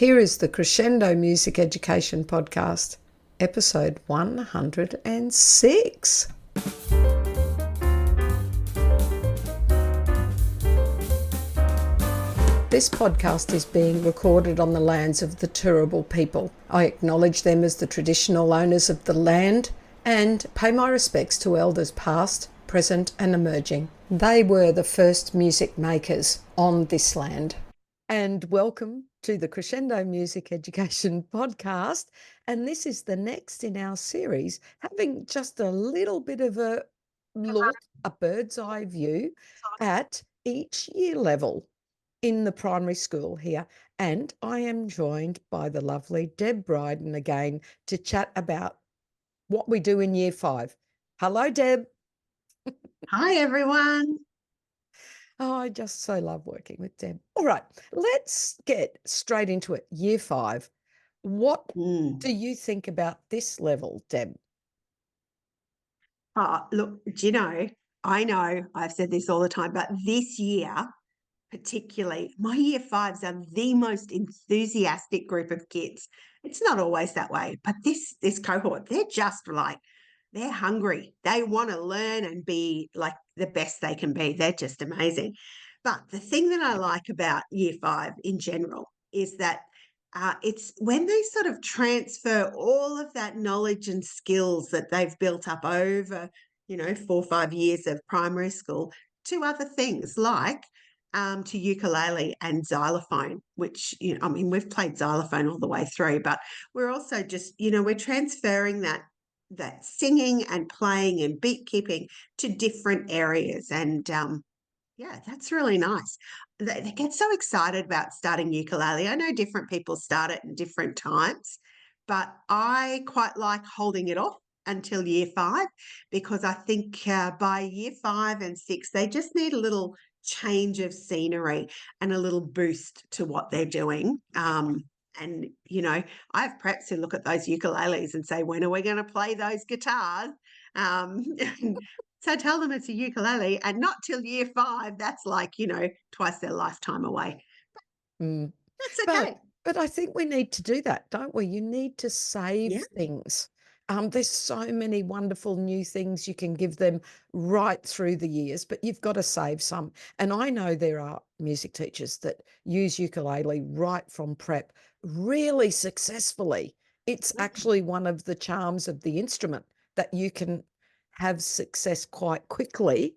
Here is the Crescendo Music Education Podcast, episode 106. This podcast is being recorded on the lands of the Turrbal people. I acknowledge them as the traditional owners of the land and pay my respects to elders past, present and emerging. They were the first music makers on this land. And welcome to the Crescendo Music Education Podcast. And this is the next in our series, having just a little bit of a look, a bird's eye view at each year level in the primary school here. And I am joined by the lovely Deb Brydon again to chat about what we do in year 5. Hello, Deb. Hi, everyone. Oh, I just so love working with Deb. All right, let's get straight into it. Year 5. What do you think about this level, Deb? Look, I know I've said this all the time, but this year, particularly, my year 5s are the most enthusiastic group of kids. It's not always that way, but this cohort, they're hungry. They want to learn and be like the best they can be. They're just amazing. But the thing that I like about year 5 in general is that it's when they sort of transfer all of that knowledge and skills that they've built up over, 4 or 5 years of primary school to other things like to ukulele and xylophone, which, we've played xylophone all the way through, but we're also just, we're transferring that singing and playing and beat keeping to different areas. And that's really nice. They get so excited about starting ukulele. I know different people start it in different times, but I quite like holding it off until year 5 because I think by year 5 and 6, they just need a little change of scenery and a little boost to what they're doing. And, I have preps who look at those ukuleles and say, when are we going to play those guitars? So tell them it's a ukulele and not till year 5. That's like, twice their lifetime away. That's okay. But I think we need to do that, don't we? You need to save things. There's so many wonderful new things you can give them right through the years, but you've got to save some. And I know there are music teachers that use ukulele right from prep really successfully. It's actually one of the charms of the instrument that you can have success quite quickly.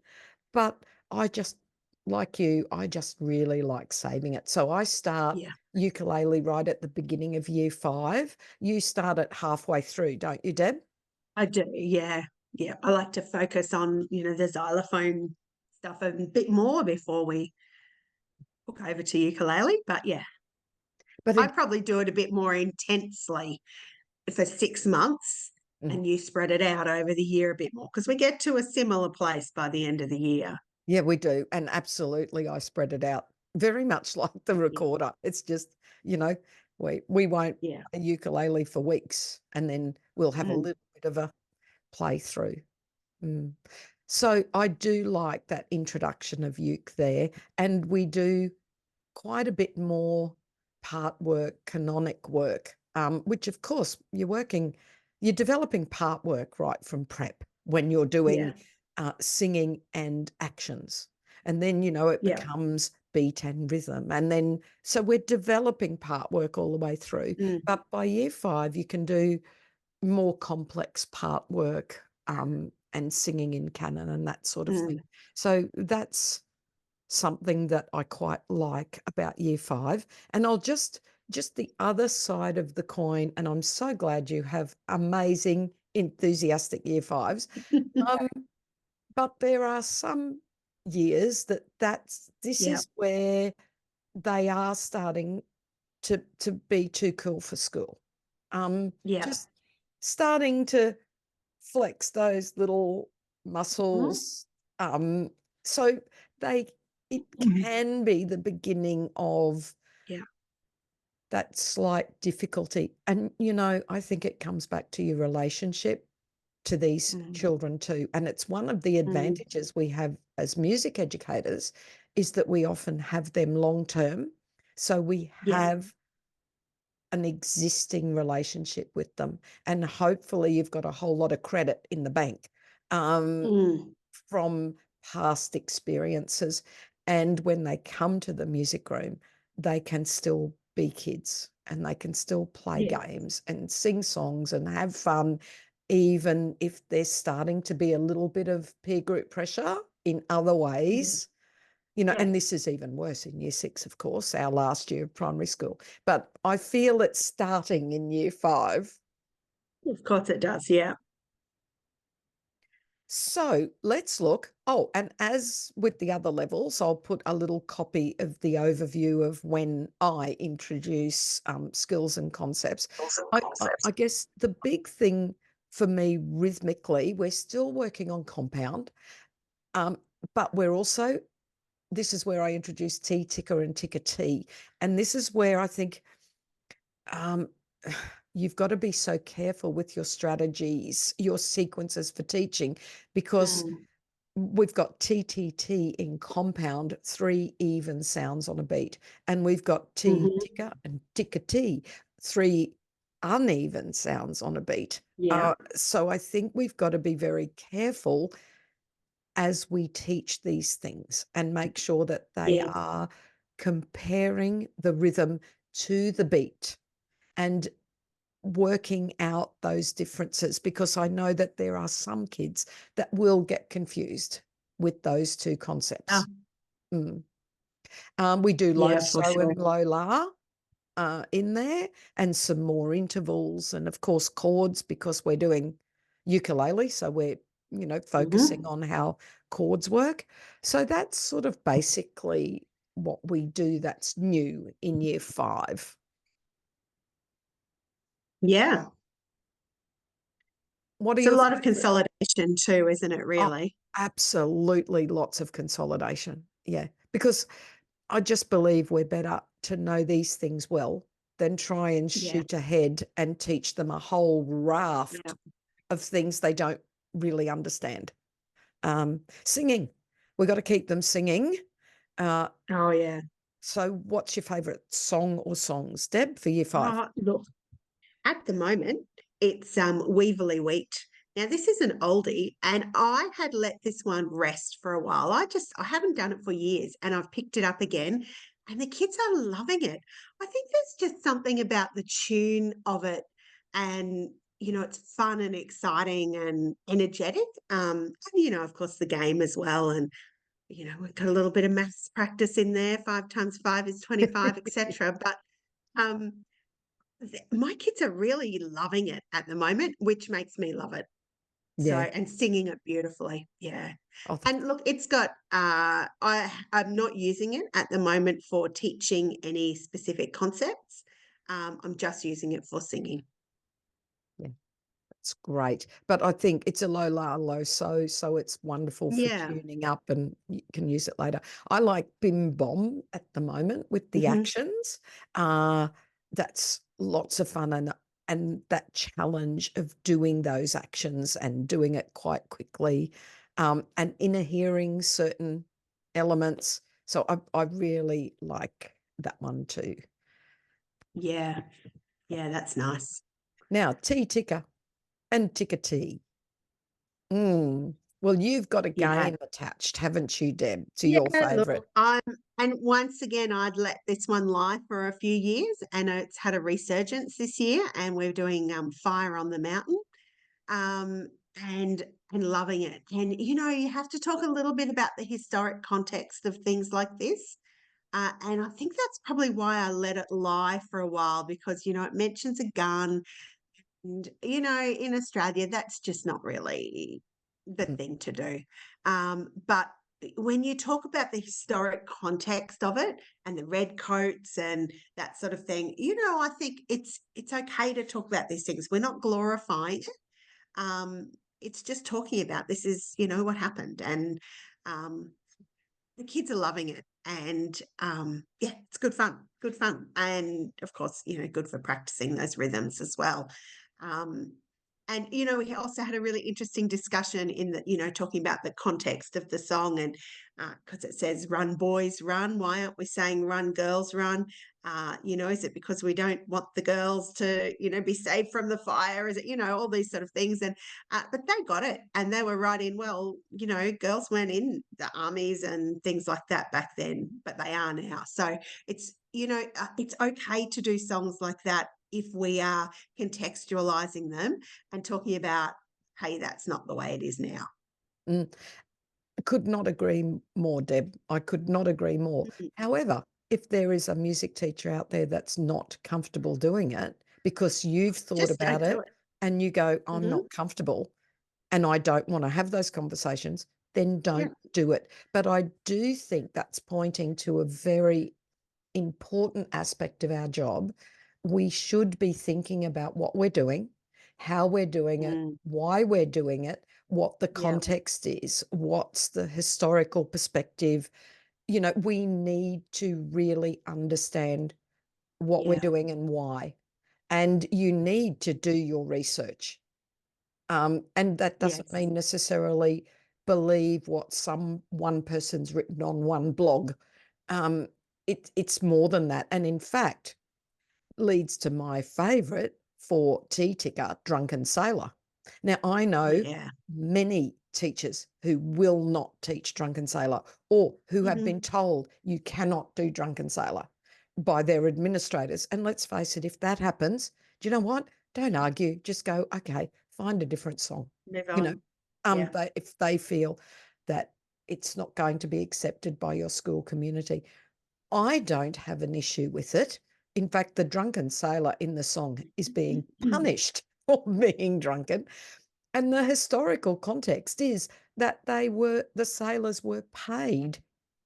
But I just, like you, I just really like saving it. So I start ukulele right at the beginning of year 5. You start it halfway through, don't you, Deb? I do, yeah. Yeah, I like to focus on, the xylophone stuff a bit more before we hook over to ukulele. But yeah, But I probably do it a bit more intensely for 6 months and you spread it out over the year a bit more because we get to a similar place by the end of the year. Yeah, we do. And absolutely, I spread it out very much like the recorder. It's just, we won't a ukulele for weeks and then we'll have a little bit of a playthrough. So I do like that introduction of uke there. And we do quite a bit more part work, canonic work, which of course you're developing part work right from prep when you're doing singing and actions. And then, it becomes beat and rhythm. And then, so we're developing part work all the way through. But by year 5, you can do more complex part work and singing in canon and that sort of thing. So that's something that I quite like about year 5. And I'll just the other side of the coin, and I'm so glad you have amazing, enthusiastic year 5s. But there are some years this is where they are starting to be too cool for school. Just starting to flex those little muscles. So it can be the beginning of that slight difficulty. And, I think it comes back to your relationship to these children too. And it's one of the advantages we have as music educators is that we often have them long term. So we have an existing relationship with them, and hopefully you've got a whole lot of credit in the bank from past experiences. And when they come to the music room, they can still be kids and they can still play games and sing songs and have fun, even if there's starting to be a little bit of peer group pressure in other ways. And this is even worse in year 6, of course, our last year of primary school. But I feel it's starting in year 5. Of course it does, yeah. So let's look. Oh, and as with the other levels, I'll put a little copy of the overview of when I introduce skills and concepts. I guess the big thing for me rhythmically, we're still working on compound, but we're also, this is where I introduce T ticker and ticker T. And this is where I think you've got to be so careful with your strategies, your sequences for teaching, because we've got TTT in compound, 3 even sounds on a beat, and we've got T ticker and ticker T, 3 uneven sounds on a beat. So I think we've got to be very careful as we teach these things and make sure that they are comparing the rhythm to the beat and working out those differences, because I know that there are some kids that will get confused with those two concepts. We do low, so, and low, la in there, and some more intervals, and of course chords, because we're doing ukulele, so we're focusing on how chords work. So that's sort of basically what we do that's new in year 5. Yeah. What are It's a your lot of consolidation too, isn't it, really? Absolutely, lots of consolidation. Yeah, because I just believe we're better to know these things well than try and shoot ahead and teach them a whole raft of things they don't really understand. Singing, we've got to keep them singing. Oh, yeah. So what's your favourite song or songs, Deb, for year 5? Look, at the moment, it's Weevilly Wheat. Now, this is an oldie, and I had let this one rest for a while. I haven't done it for years, and I've picked it up again, and the kids are loving it. I think there's just something about the tune of it, and it's fun and exciting and energetic. And of course, the game as well, and we've got a little bit of maths practice in there. 5 times 5 is 25, etc. But my kids are really loving it at the moment, which makes me love it. So, and singing it beautifully. Yeah. And look, it's got, I'm not using it at the moment for teaching any specific concepts. I'm just using it for singing. Yeah, that's great. But I think it's a low, la, low, so it's wonderful for tuning up, and you can use it later. I like Bim Bom at the moment with the actions. That's lots of fun, and that challenge of doing those actions and doing it quite quickly, and inner hearing certain elements. So I really like that one too. Yeah. Yeah, that's nice. Now, T ticker and ticker T. Well, you've got a game attached, haven't you, Deb, to your favourite? And once again, I'd let this one lie for a few years, and it's had a resurgence this year, and we're doing Fire on the Mountain, and loving it. And you have to talk a little bit about the historic context of things like this. And I think that's probably why I let it lie for a while, because it mentions a gun, and in Australia that's just not really the thing to do. But when you talk about the historic context of it and the red coats and that sort of thing, I think it's okay to talk about these things. We're not glorifying it. It's just talking about this is, what happened. And the kids are loving it. And it's good fun. And of course, good for practicing those rhythms as well. And And, we also had a really interesting discussion in the, talking about the context of the song, and because it says run boys run, why aren't we saying run girls run? Is it because we don't want the girls to, be saved from the fire? Is it, all these sort of things? And but they got it, and they were right in. Well, girls weren't in the armies and things like that back then, but they are now. So it's, it's okay to do songs like that if we are contextualizing them and talking about, hey, that's not the way it is now. Could not agree more, Deb. I could not agree more. However, if there is a music teacher out there that's not comfortable doing it because you've thought Just about don't do it and you go, I'm Mhm. not comfortable and I don't want to have those conversations, then don't do it. But I do think that's pointing to a very important aspect of our job. We should be thinking about what we're doing, how we're doing it, why we're doing it, what the context is, what's the historical perspective. We need to really understand what we're doing and why. And you need to do your research. And that doesn't Yes. mean necessarily believe what one person's written on one blog. It's more than that. And in fact, leads to my favourite for tea ticker, Drunken Sailor. Now, I know many teachers who will not teach Drunken Sailor or who have been told you cannot do Drunken Sailor by their administrators. And let's face it, if that happens, do you know what? Don't argue. Just go, okay, find a different song. Move on. If they feel that it's not going to be accepted by your school community. I don't have an issue with it. In fact, the drunken sailor in the song is being punished for being drunken. And the historical context is that the sailors were paid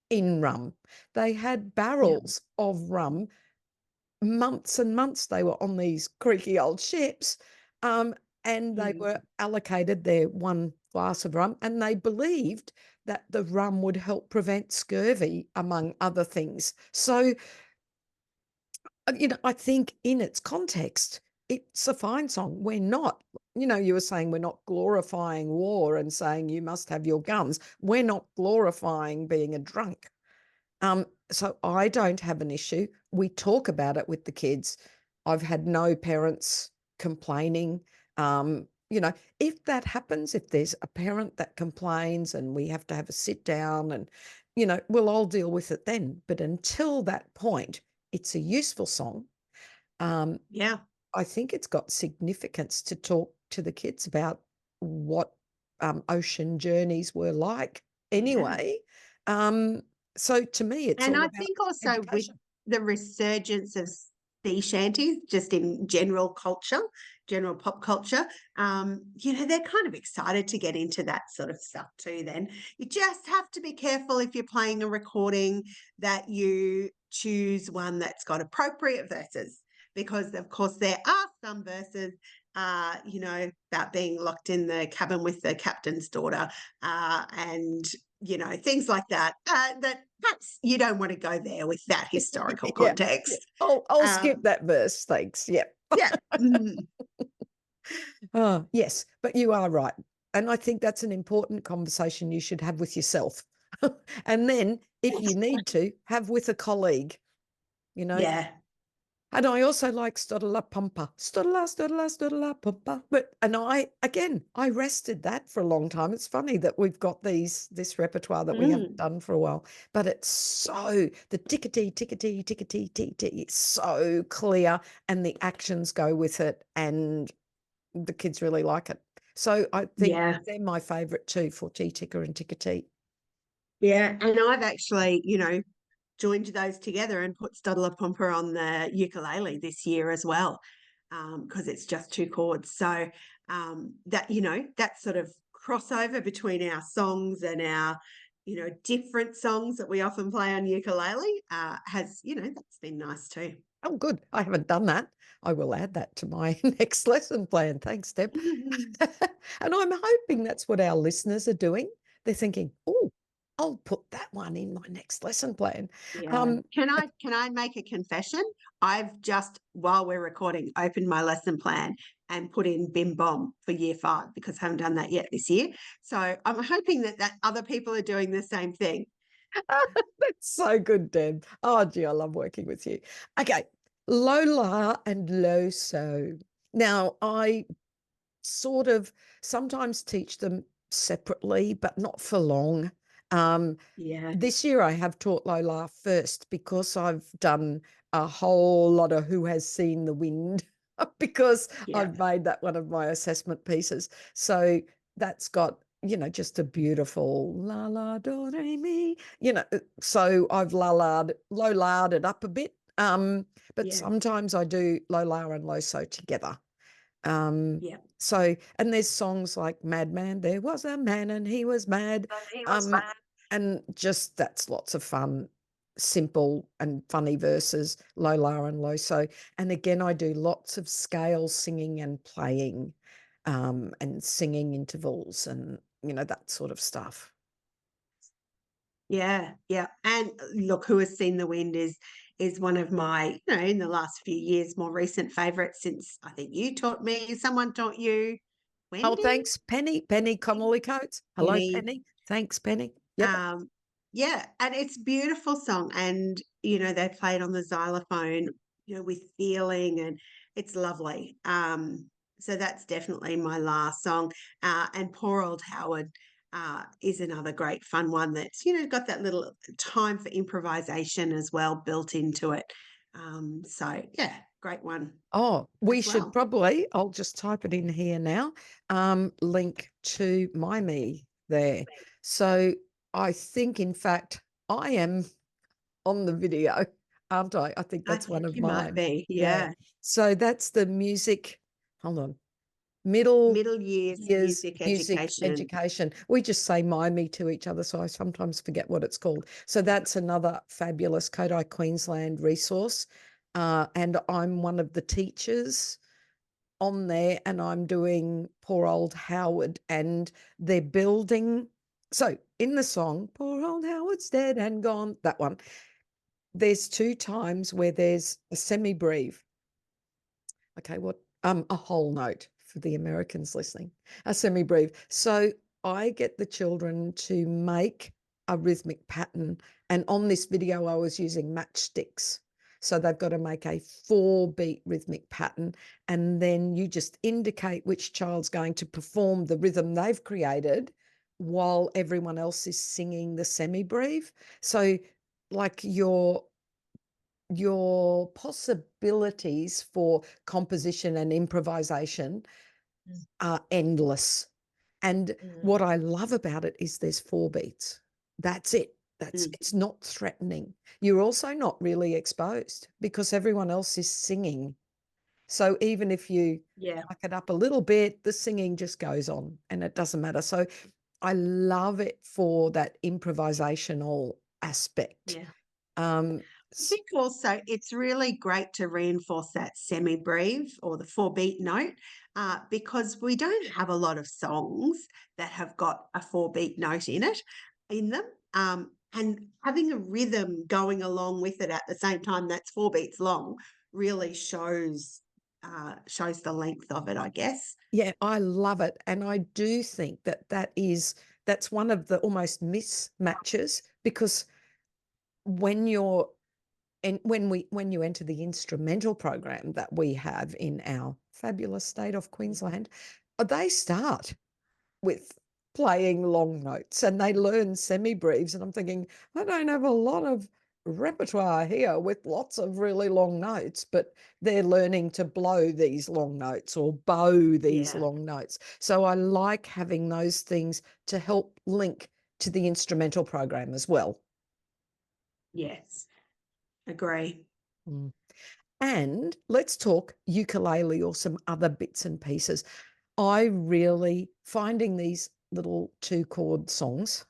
in rum. They had barrels of rum. Months and months they were on these creaky old ships. And they were allocated their one glass of rum, and they believed that the rum would help prevent scurvy, among other things. So, I think in its context, it's a fine song. We're not, you were saying we're not glorifying war and saying you must have your guns. We're not glorifying being a drunk. So I don't have an issue. We talk about it with the kids. I've had no parents complaining. If that happens, if there's a parent that complains and we have to have a sit down and, we'll all deal with it then. But until that point, it's a useful song. I think it's got significance to talk to the kids about what ocean journeys were like anyway. So to me, it's all I about think also education. with the resurgence of sea shanties, just in general culture, general pop culture, they're kind of excited to get into that sort of stuff too. Then you just have to be careful if you're playing a recording that you choose one that's got appropriate verses, because of course there are some verses about being locked in the cabin with the captain's daughter, and things like that, that perhaps you don't want to go there with that historical context. I'll skip that verse, thanks. Yeah. Yes, but you are right. And I think that's an important conversation you should have with yourself. And then if you need to, have with a colleague, Yeah. And I also like Stodala Pumpa. Stodala, Stodala, Stodala Pumpa. I rested that for a long time. It's funny that we've got this repertoire that we haven't done for a while, but it's so, the tickety, tickety, tickety, tickety, it's so clear and the actions go with it and the kids really like it. So I think they're my favourite too, for tea ticker and tickety. Yeah. And I've actually, joined those together and put Studler Pumper on the ukulele this year as well, because it's just two chords. So that sort of crossover between our songs and our, different songs that we often play on ukulele has, that's been nice too. Oh, good. I haven't done that. I will add that to my next lesson plan. Thanks, Deb. And I'm hoping that's what our listeners are doing. They're thinking, oh, I'll put that one in my next lesson plan. Yeah. Can I make a confession? I've just, while we're recording, opened my lesson plan and put in Bim Bom for year 5 because I haven't done that yet this year. So I'm hoping that other people are doing the same thing. That's so good, Deb. Oh, gee, I love working with you. Okay, low la and low so. Now, I sort of sometimes teach them separately, but not for long. Yeah. This year I have taught low la first because I've done a whole lot of Who Has Seen the Wind because Yeah. I've made that one of my assessment pieces. So that's got, just a beautiful la la do re mi, so I've low la'd it up a bit. But Yeah. sometimes I do low la and low so together. Yeah. So, and there's songs like Madman, there was a man and he was mad. And just that's lots of fun, simple and funny verses, low la and low so. And again, I do lots of scale singing and playing, and singing intervals and that sort of stuff. Yeah, yeah. And look, Who Has Seen the Wind is one of my, in the last few years, more recent favorites since I think you taught me, someone taught you, Oh, Wendy? thanks, Penny Connolly Coates. Hello, Penny. Penny. Thanks, Penny. Yep. Yeah, and it's a beautiful song. And, they play it on the xylophone, with feeling, and it's lovely. So that's definitely my last song. And Poor Old Howard is another great fun one that's, got that little time for improvisation as well built into it. So yeah, great one. Oh, we as should well. probably, I'll just type it in here now, link to Me there. So I think, in fact, I am on the video, aren't I? I think I that's one think of you might mine. be, Yeah. yeah. So that's the music, hold on, middle Middle years years music music education. education. We just say Me to each other, so I sometimes forget what it's called. So that's another fabulous Kodai Queensland resource. And I'm one of the teachers on there, and I'm doing Poor Old Howard, and they're building. So in the song, Poor Old Howard's dead and gone, that one, there's 2 times where there's a semi-breve. Okay, what? A whole note for the Americans listening, a semi-breve. So I get the children to make a rhythmic pattern, and on this video I was using matchsticks. So they've got to make a 4-beat rhythmic pattern, and then you just indicate which child's going to perform the rhythm they've created while everyone else is singing the semi-breve. So like your possibilities for composition and improvisation are endless. And what I love about it is there's 4 beats. That's it. It's not threatening. You're also not really exposed because everyone else is singing. So even if you fuck it up a little bit, the singing just goes on and it doesn't matter. So I love it for that improvisational aspect. I think also it's really great to reinforce that semi-breve or the 4-beat note because we don't have a lot of songs that have got a 4-beat note in them. And having a rhythm going along with it at the same time that's 4 beats long really shows the length of it, I guess. Yeah, I love it. And I do think that's one of the almost mismatches, because when you're and when you enter the instrumental program that we have in our fabulous state of Queensland, they start with playing long notes and they learn semi-breves. And I'm thinking, I don't have a lot of repertoire here with lots of really long notes, but they're learning to blow these long notes or bow these long notes. So I like having those things to help link to the instrumental program as well. Yes, agree. And let's talk ukulele or some other bits and pieces. I really finding these little 2-chord songs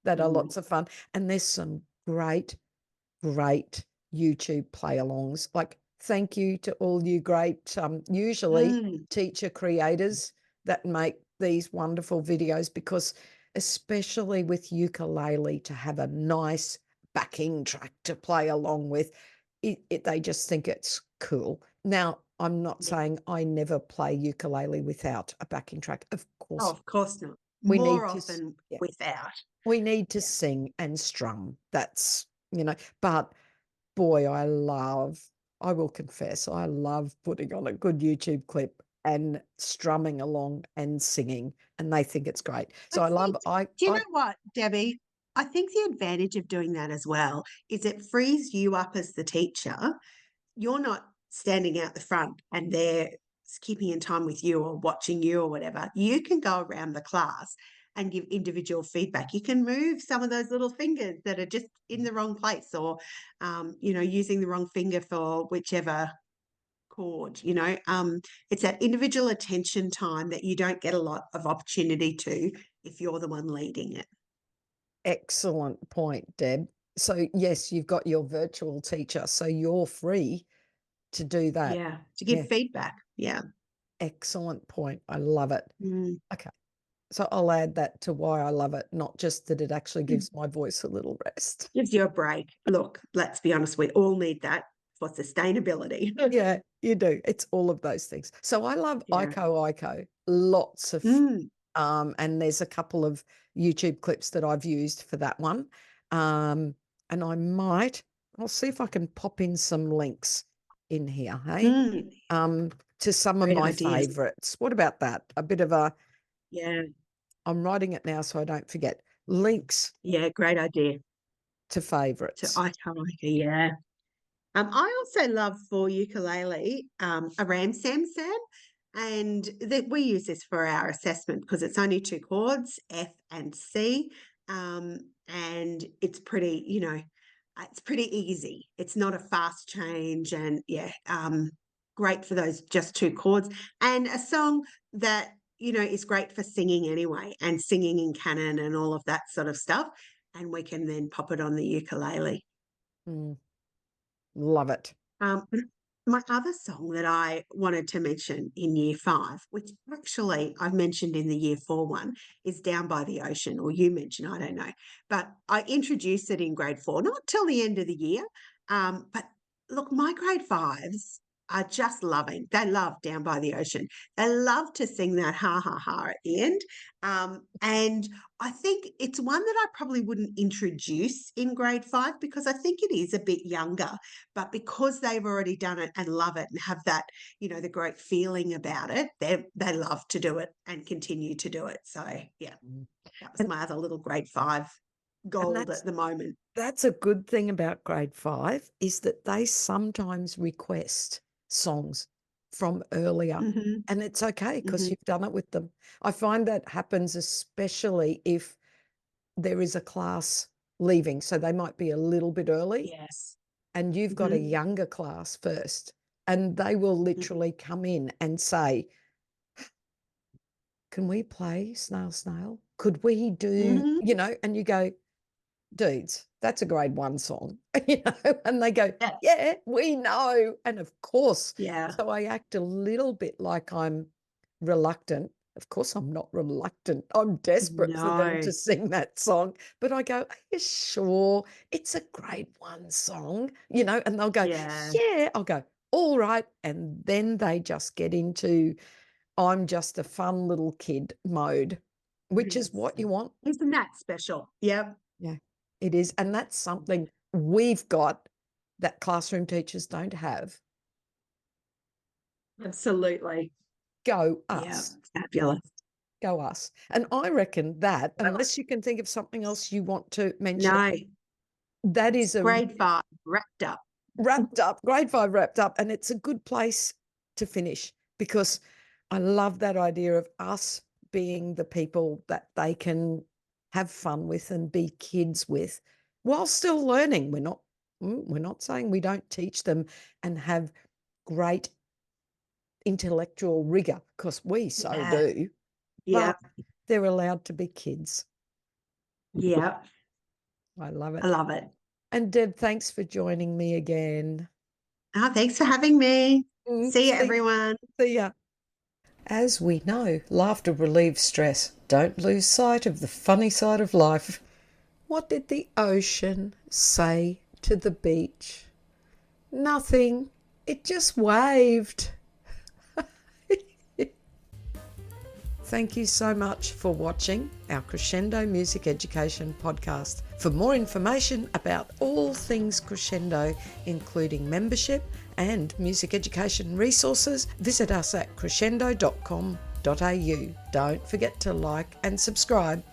that are lots of fun. And there's some great YouTube play-alongs. Like, thank you to all you great, usually teacher creators that make these wonderful videos, because especially with ukulele, to have a nice backing track to play along with, they just think it's cool. Now, I'm not saying I never play ukulele without a backing track. Of Oh, course, of course not. we More need to, often yeah, without. we need to Yeah. sing and strum. That's, but boy, I will confess, I love putting on a good YouTube clip and strumming along and singing, and they think it's great. So Do you know what, Debbie? I think the advantage of doing that as well is it frees you up as the teacher. You're not standing out the front and they're keeping in time with you or watching you or whatever. You can go around the class and give individual feedback. You can move some of those little fingers that are just in the wrong place, or using the wrong finger for whichever chord. It's that individual attention time that you don't get a lot of opportunity to if you're the one leading it. Excellent point, Deb. So yes, you've got your virtual teacher, so you're free to do that. Yeah, to give feedback. Yeah. Excellent point. I love it. Mm. Okay. So I'll add that to why I love it, not just that it actually gives my voice a little rest. Gives you a break. Look, let's be honest, we all need that for sustainability. Yeah, you do. It's all of those things. So I love Ico, lots of, and there's a couple of YouTube clips that I've used for that one. And I'll see if I can pop in some links in here, hey? To some of Great my ideas. favorites. What about that? A bit of a, Yeah. I'm writing it now so I don't forget. Links Yeah, great idea. to To favorites. Ico, yeah. I also love for ukulele a Ram Sam Sam, and we use this for our assessment because it's only 2 chords, F and C, and it's pretty, it's pretty easy. It's not a fast change, and great for those just 2 chords, and a song that is great for singing anyway, and singing in canon and all of that sort of stuff, and we can then pop it on the ukulele. Love it. My other song that I wanted to mention in year 5, which actually I've mentioned in the year 4 one, is Down by the Ocean, or you mentioned, I don't know. But I introduced it in grade 4, not till the end of the year. But look, my grade 5s are just loving. They love Down by the Ocean. They love to sing that ha ha ha at the end. And I think it's one that I probably wouldn't introduce in grade 5 because I think it is a bit younger. But because they've already done it and love it and have that, the great feeling about it, they love to do it and continue to do it. So, yeah, that was my other little grade 5 gold at the moment. That's a good thing about grade 5 is that they sometimes request songs from earlier, and it's okay because you've done it with them. I find that happens especially if there is a class leaving, so they might be a little bit early. Yes. And you've got a younger class first, and they will literally come in and say, can we play Snail Snail? Could we do, and you go, dudes, that's a grade 1 song, and they go, yeah, we know. And of course, so I act a little bit like I'm reluctant. Of course, I'm not reluctant. I'm desperate for them to sing that song. But I go, are you sure it's a grade 1 song? And they'll go, yeah. I'll go, all right. And then they just get into, I'm just a fun little kid mode, which is what you want. Isn't that special? Yep. Yeah, it is. And that's something we've got that classroom teachers don't have. Absolutely. Go us. Yeah, fabulous. Go us. And I reckon that, unless you can think of something else you want to mention, No, that is a grade 5 wrapped up. Grade 5 wrapped up. And it's a good place to finish because I love that idea of us being the people that they can have fun with and be kids with while still learning. We're not saying we don't teach them and have great intellectual rigor because we do. Yeah. But they're allowed to be kids. Yeah. I love it. I love it. And Deb, thanks for joining me again. Thanks for having me. See you, everyone. See ya. As we know, laughter relieves stress. Don't lose sight of the funny side of life. What did the ocean say to the beach? Nothing. It just waved. thank you so much for watching our Crescendo Music Education Podcast. For more information about all things crescendo, including membership and music education resources, visit us at crescendo.com.au. Don't forget to like and subscribe.